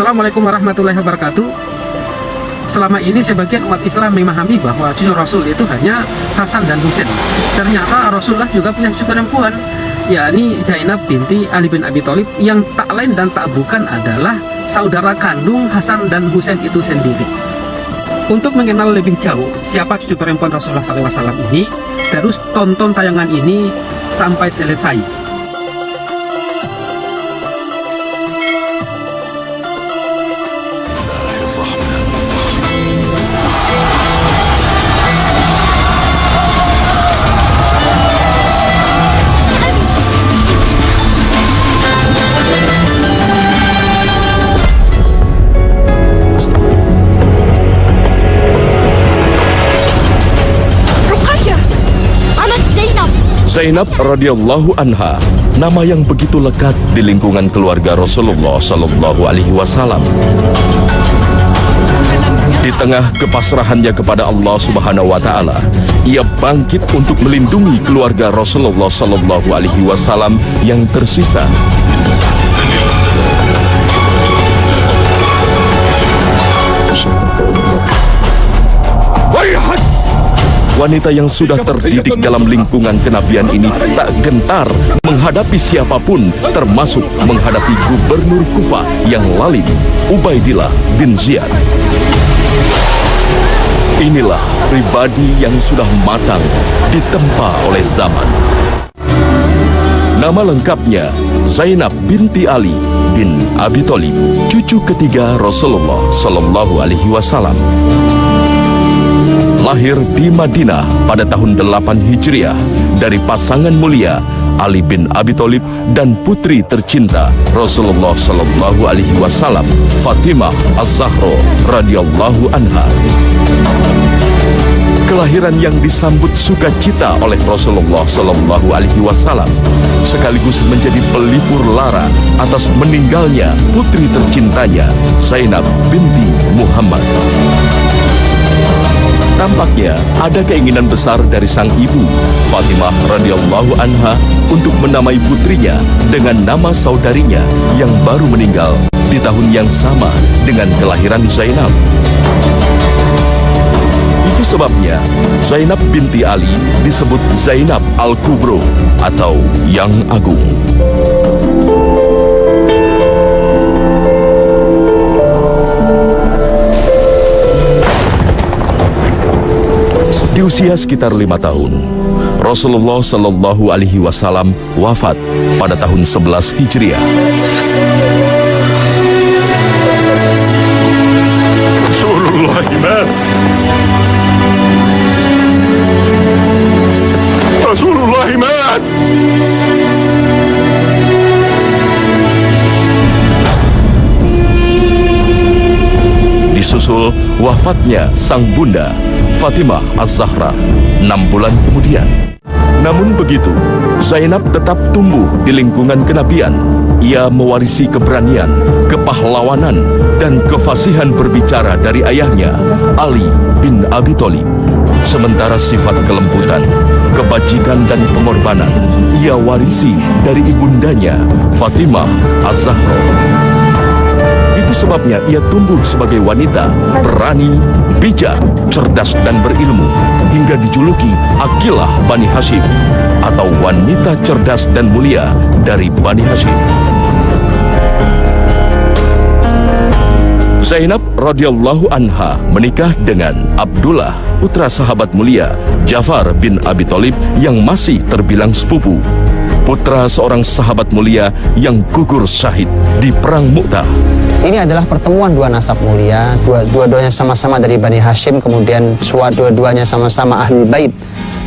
Assalamualaikum warahmatullahi wabarakatuh. Selama ini sebagian umat Islam memahami bahwa cucu Rasul itu hanya Hasan dan Husain. Ternyata Rasulullah juga punya cucu perempuan, yakni Zainab binti Ali bin Abi Thalib, yang tak lain dan tak bukan adalah saudara kandung Hasan dan Husain itu sendiri. Untuk mengenal lebih jauh siapa cucu perempuan Rasulullah SAW ini, terus tonton tayangan ini sampai selesai. Zainab radhiyallahu anha, nama yang begitu lekat di lingkungan keluarga Rasulullah Sallallahu Alaihi Wasallam. Di tengah kepasrahannya kepada Allah Subhanahu Wa Taala, ia bangkit untuk melindungi keluarga Rasulullah Sallallahu Alaihi Wasallam yang tersisa. Wanita yang sudah terdidik dalam lingkungan kenabian ini tak gentar menghadapi siapapun, termasuk menghadapi gubernur Kufah yang lalim, Ubaidillah bin Ziyad. Inilah pribadi yang sudah matang ditempa oleh zaman. Nama lengkapnya Zainab binti Ali bin Abi Thalib, cucu ketiga Rasulullah Sallallahu Alaihi Wasallam. Lahir di Madinah pada tahun 8 Hijriah dari pasangan mulia Ali bin Abi Thalib dan putri tercinta Rasulullah Sallallahu Alaihi Wasallam, Fatimah Az-Zahra radhiyallahu anha. Kelahiran yang disambut sukacita oleh Rasulullah Sallallahu Alaihi Wasallam sekaligus menjadi pelipur lara atas meninggalnya putri tercintanya Zainab binti Muhammad. Tampaknya ada keinginan besar dari sang ibu, Fatimah radhiyallahu anha, untuk menamai putrinya dengan nama saudarinya yang baru meninggal di tahun yang sama dengan kelahiran Zainab. Itu sebabnya Zainab binti Ali disebut Zainab Al-Kubro atau Yang Agung. Di usia sekitar 5 tahun, Rasulullah Sallallahu Alaihi Wasallam wafat pada tahun 11 Hijriah. Rasulullah iman. Rasulullah iman. Disusul wafatnya sang bunda Fatimah Az-Zahra 6 bulan kemudian. Namun begitu, Zainab tetap tumbuh di lingkungan kenabian. Ia mewarisi keberanian, kepahlawanan, dan kefasihan berbicara dari ayahnya, Ali bin Abi Thalib. Sementara sifat kelembutan, kebajikan, dan pengorbanan ia warisi dari ibundanya, Fatimah Az-Zahra. Itu sebabnya ia tumbuh sebagai wanita berani, bijak, cerdas, dan berilmu, hingga dijuluki Akilah Bani Hashim atau wanita cerdas dan mulia dari Bani Hashim. Zainab radhiyallahu anha menikah dengan Abdullah, putra sahabat mulia Ja'far bin Abi Thalib yang masih terbilang sepupu, putra seorang sahabat mulia yang gugur syahid di Perang Mu'tah. Ini adalah pertemuan dua nasab mulia, dua-duanya sama-sama dari Bani Hashim, kemudian dua-duanya sama-sama Ahlul Bait,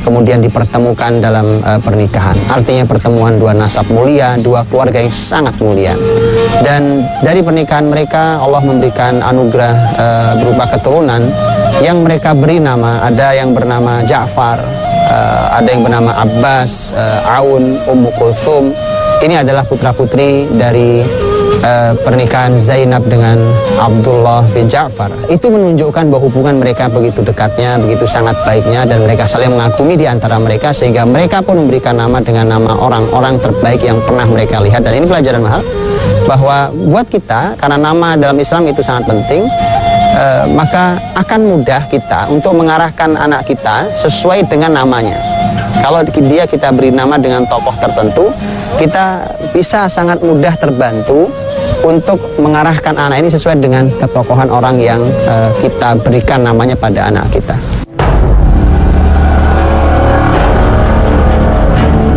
kemudian dipertemukan dalam pernikahan. Artinya pertemuan dua nasab mulia, dua keluarga yang sangat mulia. Dan dari pernikahan mereka Allah memberikan anugerah berupa keturunan yang mereka beri nama. Ada yang bernama Ja'far, ada yang bernama Abbas, Aun, Ummu Kulthum. Ini adalah putra-putri dari pernikahan Zainab dengan Abdullah bin Ja'far. Itu menunjukkan bahwa hubungan mereka begitu dekatnya, begitu sangat baiknya, dan mereka saling mengagumi di antara mereka, sehingga mereka pun memberikan nama dengan nama orang-orang terbaik yang pernah mereka lihat. Dan ini pelajaran mahal bahwa buat kita, karena nama dalam Islam itu sangat penting, maka akan mudah kita untuk mengarahkan anak kita sesuai dengan namanya. Kalau kita beri nama dengan tokoh tertentu, kita bisa sangat mudah terbantu untuk mengarahkan anak ini sesuai dengan ketokohan orang yang kita berikan namanya pada anak kita.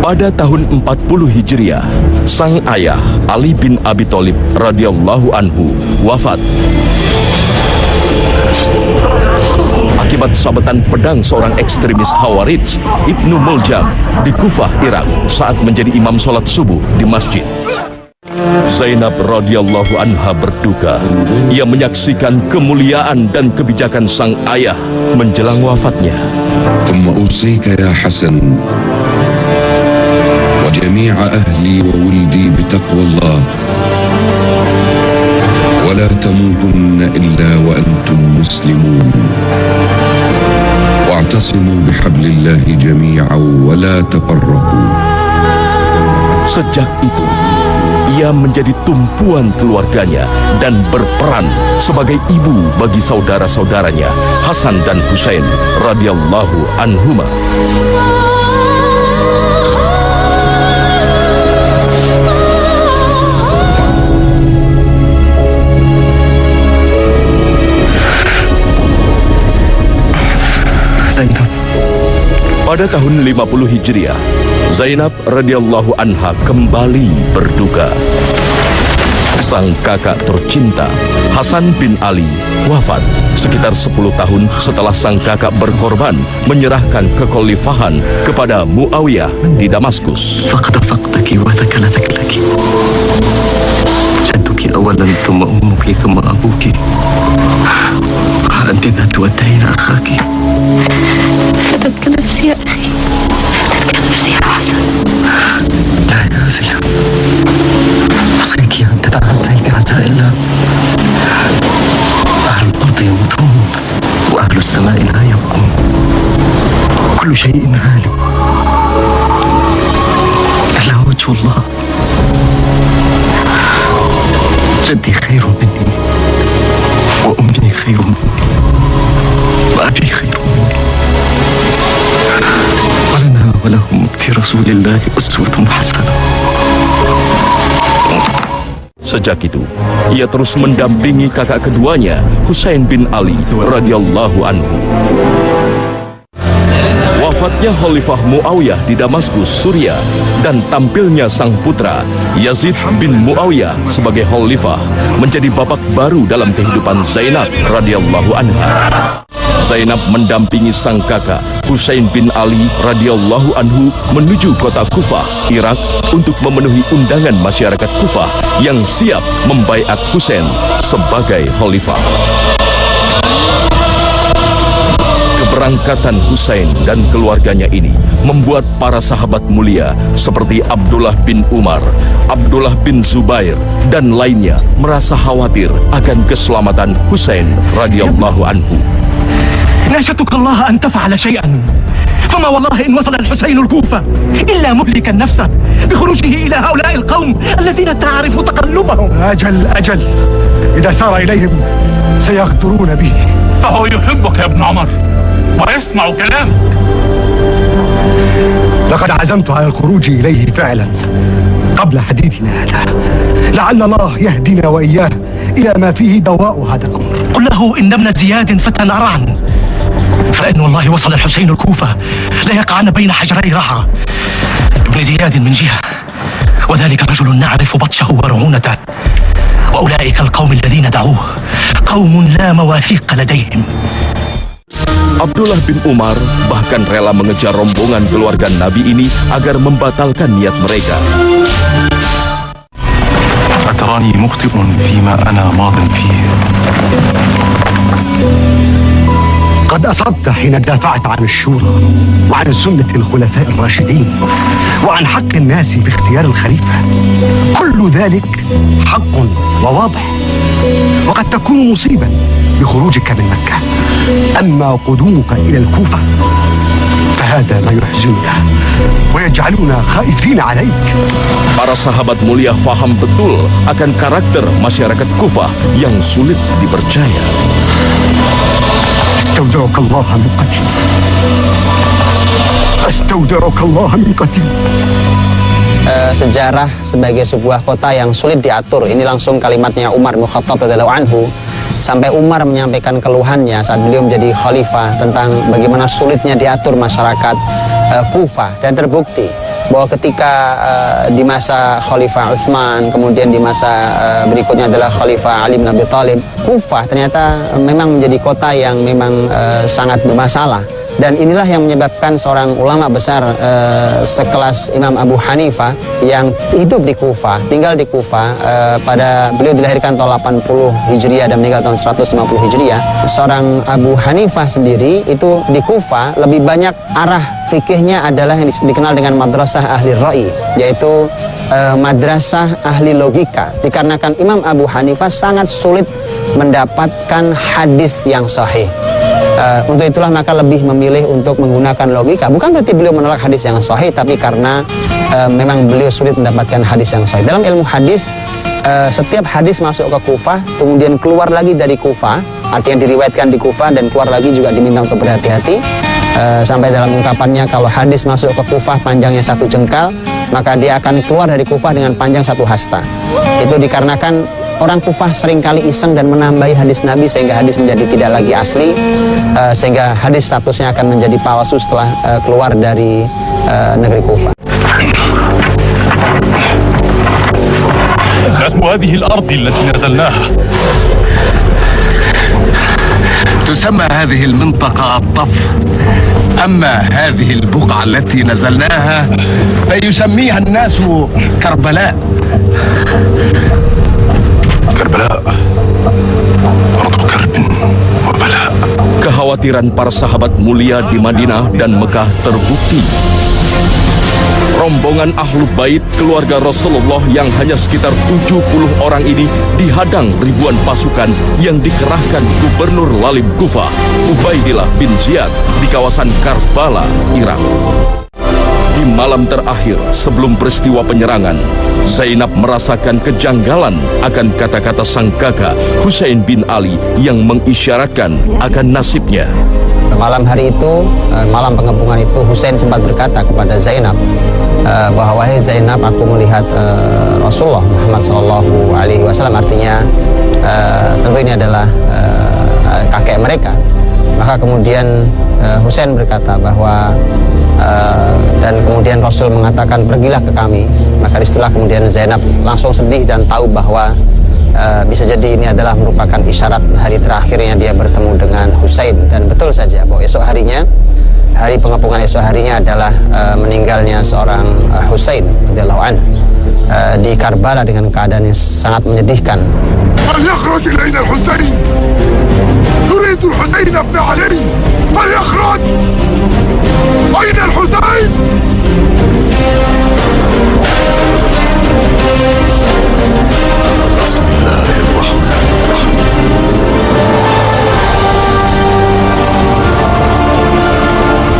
Pada tahun 40 Hijriah, sang ayah Ali bin Abi Thalib radhiyallahu anhu wafat akibat sabetan pedang seorang ekstremis Khawarij, Ibnu Muljam, di Kufah, Irak saat menjadi imam sholat subuh di masjid. Zainab radhiyallahu anha berduka. Ia menyaksikan kemuliaan dan kebijakan sang ayah menjelang wafatnya. ثم أوصيك يا حسن وجميع أهلي وولدي بتقوى الله ولا تموتن إلا وأنتم مسلمون واعتصموا بحبل الله جميعا ولا تفرقوا. Sejak itu, ia menjadi tumpuan keluarganya dan berperan sebagai ibu bagi saudara-saudaranya Hasan dan Husain radhiyallahu anhuma. Zainab. Pada tahun 50 Hijriah, Zainab radhiyallahu anha kembali berduka. Sang kakak tercinta, Hasan bin Ali, wafat sekitar 10 tahun setelah sang kakak berkorban menyerahkan kekhalifahan kepada Muawiyah di Damaskus. فقد فقدك وتكلتك لك جدك أولا ثم أمك ثم أبوك أنت ذات ودين أخاك. فدتك نفسي يا أخي، فدتك نفسي يا حسن. لا يا زينب، أوصيك أن تتعزي بعزاء الله. أهل الأرض يموتون وأهل السماء لا يبقون، كل شيء هالك إلا وجه الله. جدي خير مني وأمي خير مني وأبي خير مني، ولنا ولهم في رسول الله أسوة حسنة. Sejak itu, ia terus mendampingi kakak keduanya, Husain bin Ali radhiyallahu anhu. Wafatnya Khalifah Muawiyah di Damaskus, Suriah, dan tampilnya sang putra Yazid bin Muawiyah sebagai khalifah menjadi babak baru dalam kehidupan Zainab radhiyallahu anha. Zainab mendampingi sang kakak Husain bin Ali radhiyallahu anhu menuju kota Kufah, Irak untuk memenuhi undangan masyarakat Kufah yang siap membaiat Husain sebagai khalifah. Keberangkatan Husain dan keluarganya ini membuat para sahabat mulia seperti Abdullah bin Umar, Abdullah bin Zubair, dan lainnya merasa khawatir akan keselamatan Husain radhiyallahu anhu. ناشدتك الله أن تفعل شيئا، فما والله إن وصل الحسين الكوفة إلا مهلكا نفسه بخروجه إلى هؤلاء القوم الذين تعرف تقلبهم. أجل إذا سار إليهم سيغدرون به. فهو يحبك يا ابن عمر ويسمع كلامك. لقد عزمت على الخروج إليه فعلا قبل حديثنا هذا، لعل الله يهدينا وإياه إلى ما فيه دواء هذا الأمر. قل له إن ابن زياد فتى أرعن، فإن والله وصل الحسين الكوفة ليقعن بين حجري رحى. ابن زياد من جهة، وذلك رجل نعرف بطشه ورعونته، وأولئك القوم الذين دعوه قوم لا مواثيق لديهم. Abdullah bin Umar bahkan rela mengejar rombongan keluarga Nabi ini agar membatalkan niat mereka. أتراني مخطئ فيما أنا ماض فيه. قد أصبت حين دافعت عن الشورى وعن سنة الخلفاء الراشدين وعن حق الناس باختيار الخليفة. كل ذلك حق وواضح، وقد تكون مصيبا بخروجك من مكة. أما قدومك إلى الكوفة فهذا ما يحزننا ويجعلنا خائفين عليك. Para sahabat mulia faham betul akan karakter masyarakat Kufah yang sulit dipercaya. استودعك الله من قتيل. استودعك الله من قتيل. Sejarah sebagai sebuah kota yang sulit diatur, ini langsung kalimatnya Umar bin Khattab radhiyallahu anhu. Sampai Umar menyampaikan keluhannya saat beliau menjadi khalifah tentang bagaimana sulitnya diatur masyarakat Kufah, dan terbukti bahwa ketika di masa Khalifah Utsman, kemudian di masa berikutnya adalah Khalifah Ali bin Abi Thalib, Kufah ternyata memang menjadi kota yang memang sangat bermasalah. Dan inilah yang menyebabkan seorang ulama besar sekelas Imam Abu Hanifah yang hidup di Kufah, tinggal di Kufah, pada beliau dilahirkan tahun 80 Hijriah dan meninggal tahun 150 Hijriah. Seorang Abu Hanifah sendiri itu di Kufah lebih banyak arah fikihnya adalah yang dikenal dengan madrasah ahli ra'i, yaitu madrasah ahli logika, dikarenakan Imam Abu Hanifah sangat sulit mendapatkan hadis yang sahih. Untuk itulah maka lebih memilih untuk menggunakan logika. Bukan berarti beliau menolak hadis yang sahih, tapi karena memang beliau sulit mendapatkan hadis yang sahih. Dalam ilmu hadis, setiap hadis masuk ke Kufah, kemudian keluar lagi dari Kufah, artinya diriwayatkan di Kufah dan keluar lagi juga diminta untuk berhati-hati. Sampai dalam ungkapannya, kalau hadis masuk ke Kufah panjangnya 1 jengkal, maka dia akan keluar dari Kufah dengan panjang 1 hasta. Itu dikarenakan orang Kufah seringkali iseng dan menambahi hadis Nabi sehingga hadis menjadi tidak lagi asli, sehingga hadis statusnya akan menjadi palsu setelah keluar dari negeri Kufah. اسم هذه الأرض التي نزلناها تسمى هذه المنطقة الطف، أما هذه البقعة التي نزلناها فيسميها الناس كربلاء. كربلاء أرض كرب وبلاء. Kekhawatiran para sahabat mulia di Madinah dan Mekah terbukti. Rombongan Ahlul Bait keluarga Rasulullah yang hanya sekitar 70 orang ini dihadang ribuan pasukan yang dikerahkan Gubernur Lalim Kufah, Ubaidillah bin Ziyad, di kawasan Karbala, Irak. Di malam terakhir sebelum peristiwa penyerangan, Zainab merasakan kejanggalan akan kata-kata sang kakak Husain bin Ali yang mengisyaratkan akan nasibnya. Malam hari itu, malam pengepungan itu, Husain sempat berkata kepada Zainab bahwa, wahai Zainab, aku melihat Rasulullah Muhammad SAW, artinya tentu ini adalah kakek mereka. Maka kemudian Husain berkata bahwa dan kemudian Rasul mengatakan, pergilah ke kami. Maka disitulah kemudian Zainab langsung sedih dan tahu bahwa bisa jadi ini adalah merupakan isyarat hari terakhirnya dia bertemu dengan Husain. Dan betul saja bahwa esok harinya, hari pengepungan esok harinya adalah meninggalnya seorang Husain radhiyallahu anhu di Karbala dengan keadaan yang sangat menyedihkan. فليخرج إلينا الحسين، نريد الحسين بن علي، فليخرج. أين الحسين؟ بسم الله الرحمن الرحيم.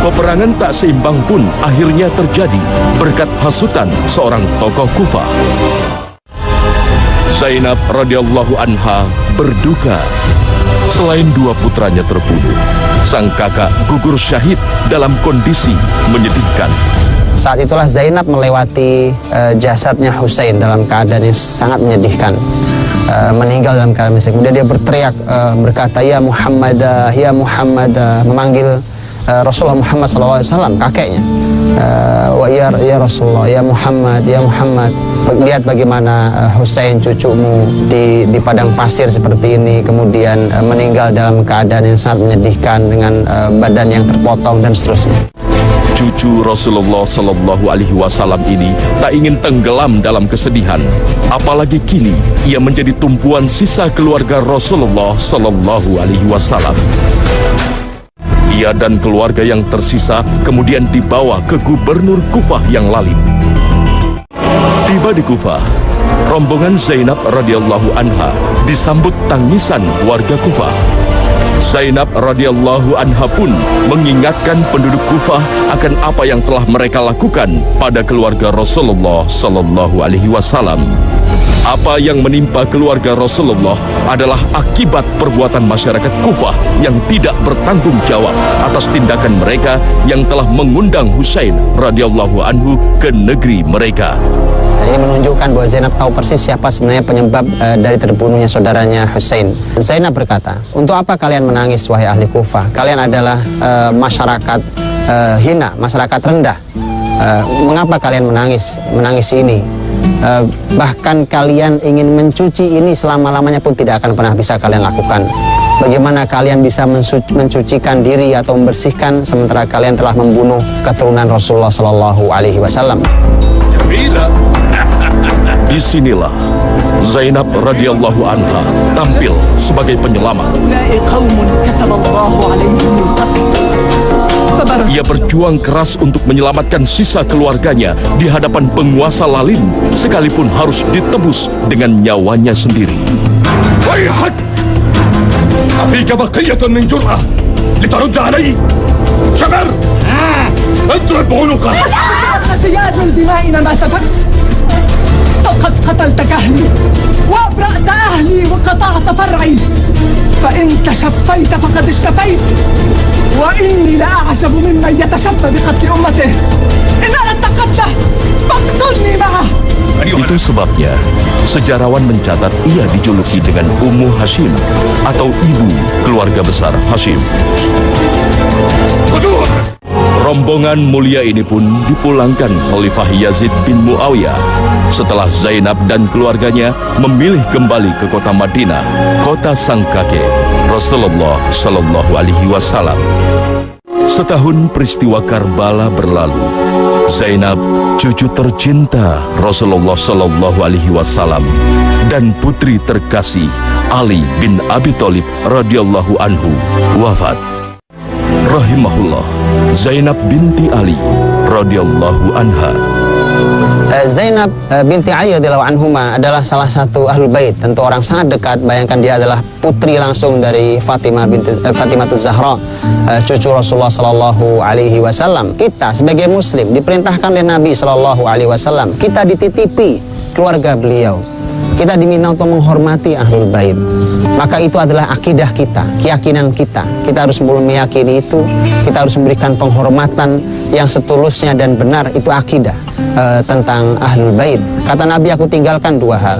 Peperangan tak seimbang pun akhirnya terjadi berkat hasutan seorang tokoh Kufah. Zainab radhiyallahu anha berduka. Selain 2 putranya terbunuh, sang kakak gugur syahid dalam kondisi menyedihkan. Saat itulah Zainab melewati jasadnya Husain dalam keadaan yang sangat menyedihkan, meninggal dalam keadaan menyedihkan. Kemudian dia berteriak, berkata, ya Muhammad, memanggil Rasulullah Muhammad SAW, kakeknya. Ya Rasulullah, ya Muhammad, ya Muhammad. Lihat bagaimana Husain cucumu di padang pasir seperti ini, kemudian meninggal dalam keadaan yang sangat menyedihkan dengan badan yang terpotong dan seterusnya. Cucu Rasulullah Sallallahu Alaihi Wasallam ini tak ingin tenggelam dalam kesedihan, apalagi kini ia menjadi tumpuan sisa keluarga Rasulullah Sallallahu Alaihi Wasallam. Ia dan keluarga yang tersisa kemudian dibawa ke Gubernur Kufah yang lalim. Tiba di Kufah, rombongan Zainab radhiyallahu anha disambut tangisan warga Kufah. Zainab radhiyallahu anha pun mengingatkan penduduk Kufah akan apa yang telah mereka lakukan pada keluarga Rasulullah sallallahu alaihi wasallam. Apa yang menimpa keluarga Rasulullah adalah akibat perbuatan masyarakat Kufah yang tidak bertanggung jawab atas tindakan mereka yang telah mengundang Husain radhiyallahu anhu ke negeri mereka. Dan ini menunjukkan bahwa Zainab tahu persis siapa sebenarnya penyebab dari terbunuhnya saudaranya Husain. Zainab berkata, "Untuk apa kalian menangis, wahai ahli Kufah? Kalian adalah masyarakat hina, masyarakat rendah. Mengapa kalian menangis ini? Bahkan kalian ingin mencuci ini selama-lamanya pun tidak akan pernah bisa kalian lakukan. Bagaimana kalian bisa mencucikan diri atau membersihkan sementara kalian telah membunuh keturunan Rasulullah Sallallahu Alaihi Wasallam?" Disinilah Zainab radhiyallahu anha tampil sebagai penyelamat. Ia berjuang keras untuk menyelamatkan sisa keluarganya di hadapan penguasa lalim, sekalipun harus ditebus dengan nyawanya sendiri. ويحك أفيك بقية من جرأة لترد علي؟ شمر اضرب عنقه. زياد من دمائنا ما سفكت، فقد قتلت أهلي وأبرأت أهلي وقطعت فرعي، فإن تشفيت فقد اشتفيت، وإني لأعجب ممن يتشفى بقتل أمته. إن أردت قتله فاقتلني معه. Itu sebabnya sejarawan mencatat ia dijuluki dengan Ummu Hashim atau ibu keluarga besar Hashim. Rombongan mulia ini pun dipulangkan Khalifah Yazid bin Muawiyah setelah Zainab dan keluarganya memilih kembali ke kota Madinah, kota sang kakek Rasulullah Sallallahu Alaihi Wasallam. Setahun peristiwa Karbala berlalu, Zainab, cucu tercinta Rasulullah Sallallahu Alaihi Wasallam, dan putri terkasih Ali bin Abi Thalib radhiyallahu anhu wafat. Rahimahullah, Zainab binti Ali radhiyallahu anha. Zainab binti Ali radhiyallahu anhuma adalah salah satu ahlul bait, tentu orang sangat dekat. Bayangkan dia adalah putri langsung dari Fatimah Zahra, cucu Rasulullah sallallahu alaihi wasallam. Kita sebagai muslim diperintahkan oleh Nabi sallallahu alaihi wasallam, kita dititipi keluarga beliau. Kita diminta untuk menghormati ahlul bait. Maka itu adalah akidah kita, keyakinan kita. Kita harus meyakini itu, kita harus memberikan penghormatan yang setulusnya dan benar. Itu akidah tentang ahlul bait. Kata Nabi, aku tinggalkan dua hal.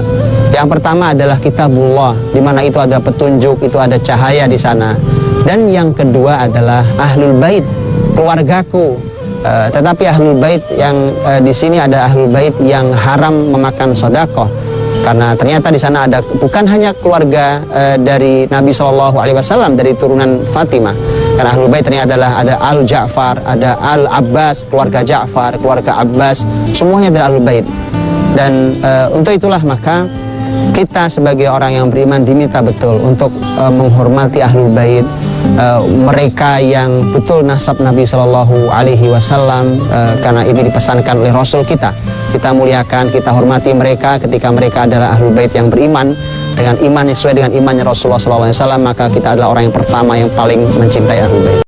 Yang pertama adalah kitabullah, di mana itu ada petunjuk, itu ada cahaya di sana. Dan yang kedua adalah ahlul bait, keluargaku. Tetapi ahlul bait yang di sini ada ahlul bait yang haram memakan sedekah. Karena ternyata di sana ada bukan hanya keluarga dari Nabi Shallallahu Alaihi Wasallam dari turunan Fatimah. Karena ahlul bait ternyata adalah ada Al Ja'far, ada Al Abbas, keluarga Ja'far, keluarga Abbas, semuanya adalah ahlul bait. Dan untuk itulah maka kita sebagai orang yang beriman diminta betul untuk menghormati ahlul bait, mereka yang betul nasab Nabi Shallallahu Alaihi Wasallam, karena ini dipesankan oleh Rasul kita. Kita muliakan, kita hormati mereka ketika mereka adalah ahlul bait yang beriman dengan iman yang sesuai dengan imannya Rasulullah Sallallahu Alaihi Wasallam. Maka kita adalah orang yang pertama yang paling mencintai ahlul bait.